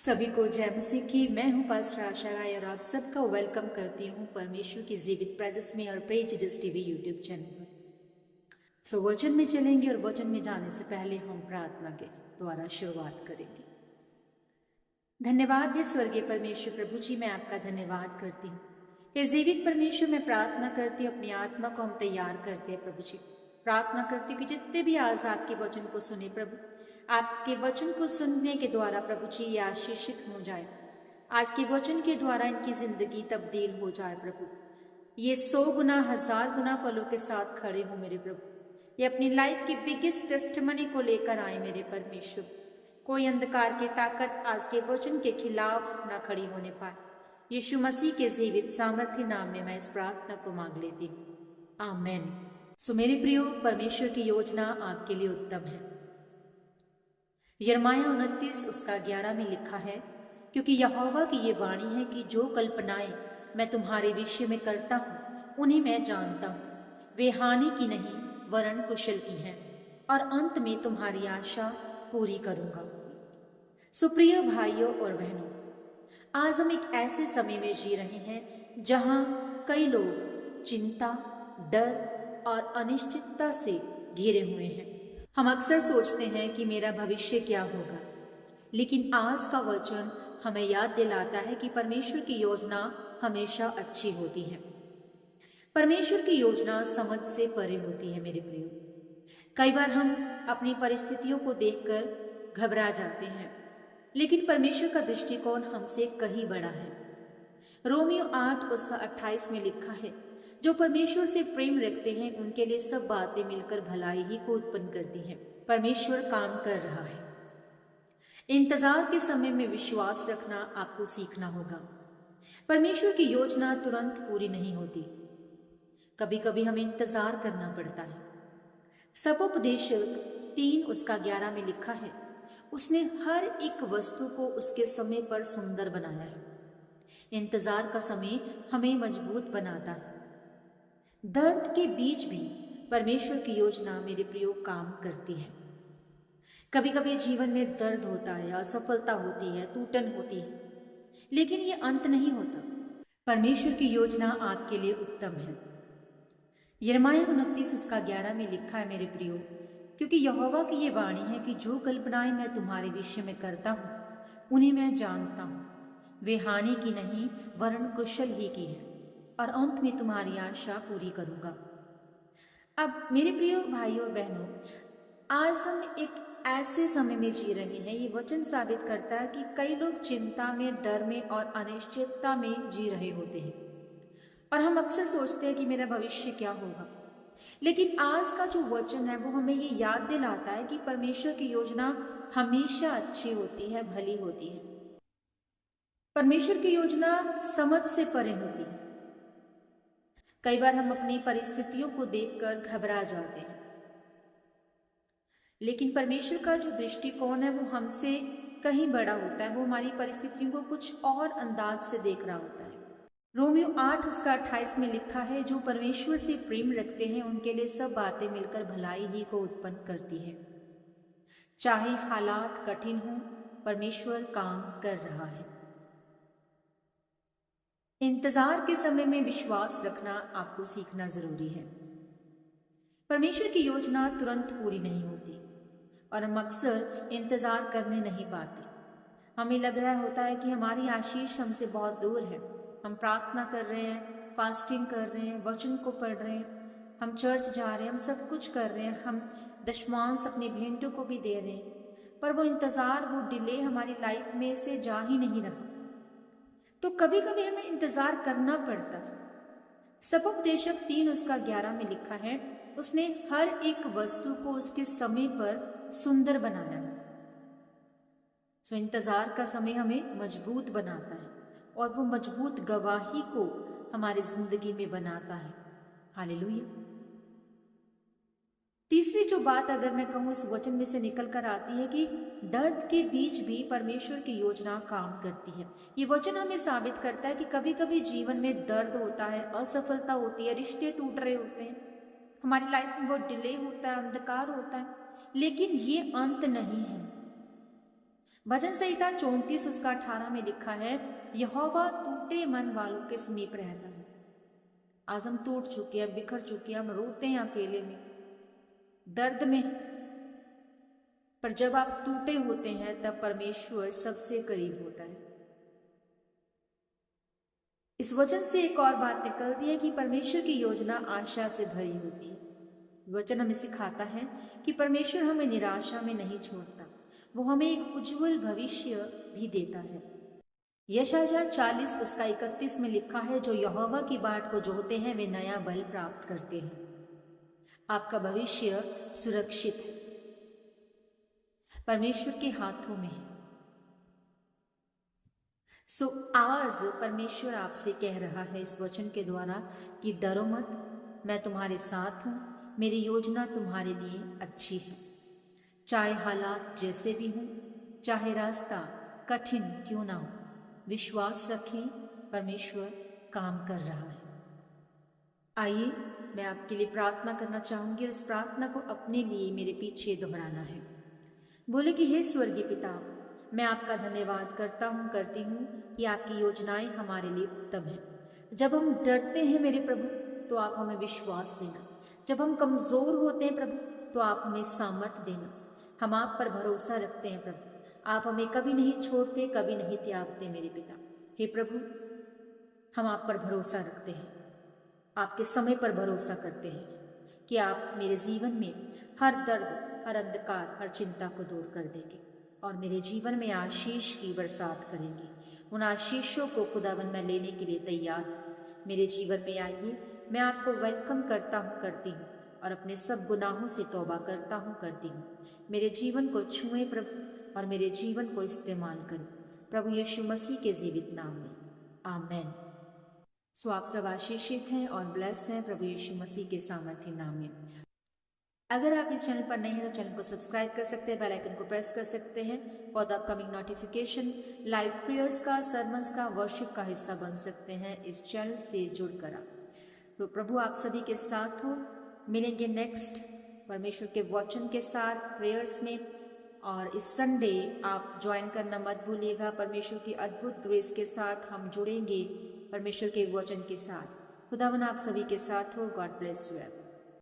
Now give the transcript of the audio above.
सभी को जय मसीह की। मैं हूं पास्टर आशा राय और आप सबका वेलकम करती हूं परमेश्वर की जीवित प्रेजेंस में और pray Jesus TV YouTube channel पर। वचन में चलेंगे और वचन में जाने से पहले हम प्रार्थना के द्वारा शुरुआत करेंगे। धन्यवाद है स्वर्गीय परमेश्वर प्रभु जी, मैं आपका धन्यवाद करती हूँ। हे जीवित परमेश्वर, मैं प्रार्थना करती हूँ अपनी आत्मा को हम तैयार करते हैं प्रभु जी। प्रार्थना करती हूँ कि जितने भी आज आपके वचन को सुने प्रभु, आपके वचन को सुनने के द्वारा प्रभु जी ये आशीषित हो जाए। आज के वचन के द्वारा इनकी जिंदगी तब्दील हो जाए प्रभु। ये 100 गुना 1000 गुना फलों के साथ खड़े हो मेरे प्रभु। ये अपनी लाइफ की बिगेस्ट टेस्टिमनी को लेकर आए मेरे परमेश्वर। कोई अंधकार की ताकत आज के वचन के खिलाफ ना खड़ी होने पाए। यीशु मसीह के जीवित सामर्थ्य नाम में मैं इस प्रार्थना को मांग लेती हूँ, आमेन। मेरे प्रियो, परमेश्वर की योजना आपके लिए उत्तम है। यिर्मयाह 29 उसका 11 में लिखा है, क्योंकि यहोवा की ये वाणी है कि जो कल्पनाएं मैं तुम्हारे विषय में करता हूँ उन्हें मैं जानता हूँ। वे हानि की नहीं वरन कुशल की हैं, और अंत में तुम्हारी आशा पूरी करूंगा। सुप्रिय भाइयों और बहनों, आज हम एक ऐसे समय में जी रहे हैं जहां कई लोग चिंता, डर और अनिश्चितता से घिरे हुए हैं। हम अक्सर सोचते हैं कि मेरा भविष्य क्या होगा, लेकिन आज का वचन हमें याद दिलाता है कि परमेश्वर की योजना हमेशा अच्छी होती है। परमेश्वर की योजना समझ से परे होती है मेरे प्रियो। कई बार हम अपनी परिस्थितियों को देखकर घबरा जाते हैं, लेकिन परमेश्वर का दृष्टिकोण हमसे कहीं बड़ा है। रोमियो 8 उसका 28 में लिखा है, जो परमेश्वर से प्रेम रखते हैं उनके लिए सब बातें मिलकर भलाई ही को उत्पन्न करती हैं। परमेश्वर काम कर रहा है। इंतजार के समय में विश्वास रखना आपको सीखना होगा। परमेश्वर की योजना तुरंत पूरी नहीं होती, कभी कभी हमें इंतजार करना पड़ता है। सपोपदेशक 3 उसका 11 में लिखा है, उसने हर एक वस्तु को उसके समय पर सुंदर बनाया है। इंतजार का समय हमें मजबूत बनाता है। दर्द के बीच भी परमेश्वर की योजना मेरे प्रियो काम करती है। कभी कभी जीवन में दर्द होता है, असफलता होती है, टूटन होती है, लेकिन ये अंत नहीं होता। परमेश्वर की योजना आपके लिए उत्तम है। यिर्मयाह 29 उसका 11 में लिखा है, मेरे प्रियो, क्योंकि यहोवा की ये वाणी है कि जो कल्पनाएं मैं तुम्हारे विषय में करता हूँ उन्हें मैं जानता हूँ। वे हानि की नहीं वरन कुशल ही की है, और अंत में तुम्हारी आशा पूरी करूंगा। अब मेरे प्रिय भाइयों बहनों, आज हम एक ऐसे समय में जी रहे हैं। ये वचन साबित करता है कि कई लोग चिंता में, डर में और अनिश्चितता में जी रहे होते हैं, और हम अक्सर सोचते हैं कि मेरा भविष्य क्या होगा। लेकिन आज का जो वचन है वो हमें ये याद दिलाता है कि परमेश्वर की योजना हमेशा अच्छी होती है, भली होती है। परमेश्वर की योजना समझ से परे होती है। कई बार हम अपनी परिस्थितियों को देखकर घबरा जाते हैं, लेकिन परमेश्वर का जो दृष्टिकोण है वो हमसे कहीं बड़ा होता है। वो हमारी परिस्थितियों को कुछ और अंदाज से देख रहा होता है। रोमियो 8 उसका 28 में लिखा है, जो परमेश्वर से प्रेम रखते हैं उनके लिए सब बातें मिलकर भलाई ही को उत्पन्न करती है। चाहे हालात कठिन हो, परमेश्वर काम कर रहा है। इंतजार के समय में विश्वास रखना आपको सीखना जरूरी है। परमेश्वर की योजना तुरंत पूरी नहीं होती, और हम अक्सर इंतजार करने नहीं पाते। हमें लग रहा होता है कि हमारी आशीष हमसे बहुत दूर है। हम प्रार्थना कर रहे हैं, फास्टिंग कर रहे हैं, वचन को पढ़ रहे हैं, हम चर्च जा रहे हैं, हम सब कुछ कर रहे हैं, हम दशमांश अपनी भेंटों को भी दे रहे हैं, पर वो इंतजार, वो डिले हमारी लाइफ में से जा ही नहीं रहा। तो कभी कभी हमें इंतजार करना पड़ता है। सपोपदेशक 3 उसका 11 में लिखा है, उसने हर एक वस्तु को उसके समय पर सुंदर बनाया है। इंतजार का समय हमें मजबूत बनाता है, और वो मजबूत गवाही को हमारी जिंदगी में बनाता है। हालेलुया। तीसरी जो बात अगर मैं कहूँ इस वचन में से निकल कर आती है कि दर्द के बीच भी परमेश्वर की योजना काम करती है। ये वचन हमें साबित करता है कि कभी कभी जीवन में दर्द होता है, असफलता होती है, रिश्ते टूट रहे होते हैं, हमारी लाइफ में बहुत डिले होता है, अंधकार होता है, लेकिन ये अंत नहीं है। भजन संहिता 34 उसका 18 में लिखा है, यहोवा टूटे मन वालों के समीप रहता है। आज हम टूट चुके हैं, बिखर चुके हैं, हम रोते हैं अकेले में, दर्द में, पर जब आप टूटे होते हैं तब परमेश्वर सबसे करीब होता है। इस वचन से एक और बात निकलती है कि परमेश्वर की योजना आशा से भरी होती है। वचन हमें सिखाता है कि परमेश्वर हमें निराशा में नहीं छोड़ता, वो हमें एक उज्जवल भविष्य भी देता है। यशायाह 40 उसका 31 में लिखा है, जो यहोवा की बाट को जोहते हैं वे नया बल प्राप्त करते हैं। आपका भविष्य सुरक्षित है, परमेश्वर के हाथों में है। आज परमेश्वर आपसे कह रहा है इस वचन के द्वारा कि डरो मत, मैं तुम्हारे साथ हूं, मेरी योजना तुम्हारे लिए अच्छी है। चाहे हालात जैसे भी हों, चाहे रास्ता कठिन क्यों ना हो, विश्वास रखें, परमेश्वर काम कर रहा है। आइए मैं आपके लिए प्रार्थना करना चाहूंगी और इस प्रार्थना को अपने लिए मेरे पीछे दोहराना है। बोले कि हे स्वर्गीय पिता, मैं आपका धन्यवाद करती हूँ कि आपकी योजनाएं हमारे लिए उत्तम हैं। जब हम डरते हैं मेरे प्रभु, तो आप हमें विश्वास देना। जब हम कमजोर होते हैं प्रभु, तो आप हमें सामर्थ्य देना। हम आप पर भरोसा रखते हैं प्रभु, आप हमें कभी नहीं छोड़ते, कभी नहीं त्यागते मेरे पिता। हे प्रभु, हम आप पर भरोसा रखते हैं, आपके समय पर भरोसा करते हैं कि आप मेरे जीवन में हर दर्द, हर अंधकार, हर चिंता को दूर कर देंगे और मेरे जीवन में आशीष की बरसात करेंगे। उन आशीषों को खुदावन मैं लेने के लिए तैयार हूँ। मेरे जीवन में आइए, मैं आपको वेलकम करती हूँ और अपने सब गुनाहों से तौबा करती हूँ। मेरे जीवन को छुएं प्रभु और मेरे जीवन को इस्तेमाल करें, प्रभु यीशु मसीह के जीवित नाम में, आमेन। आप सब आशीषित हैं और ब्लेस हैं प्रभु यीशु मसीह के सामर्थ्य नाम में। अगर आप इस चैनल पर नए हैं तो चैनल को सब्सक्राइब कर सकते हैं, बेल आइकन को प्रेस कर सकते हैं for the upcoming notification. Live prayers का, सरमन्स का, वर्शिप का हिस्सा बन सकते हैं इस चैनल से जुड़कर। तो प्रभु आप सभी के साथ हो। मिलेंगे नेक्स्ट परमेश्वर के वचन के साथ प्रेयर्स में, और इस संडे आप ज्वाइन करना मत भूलिएगा। परमेश्वर की अद्भुत ग्रेस के साथ हम जुड़ेंगे परमेश्वर के वचन के साथ। खुदावन आप सभी के साथ हो। God bless you.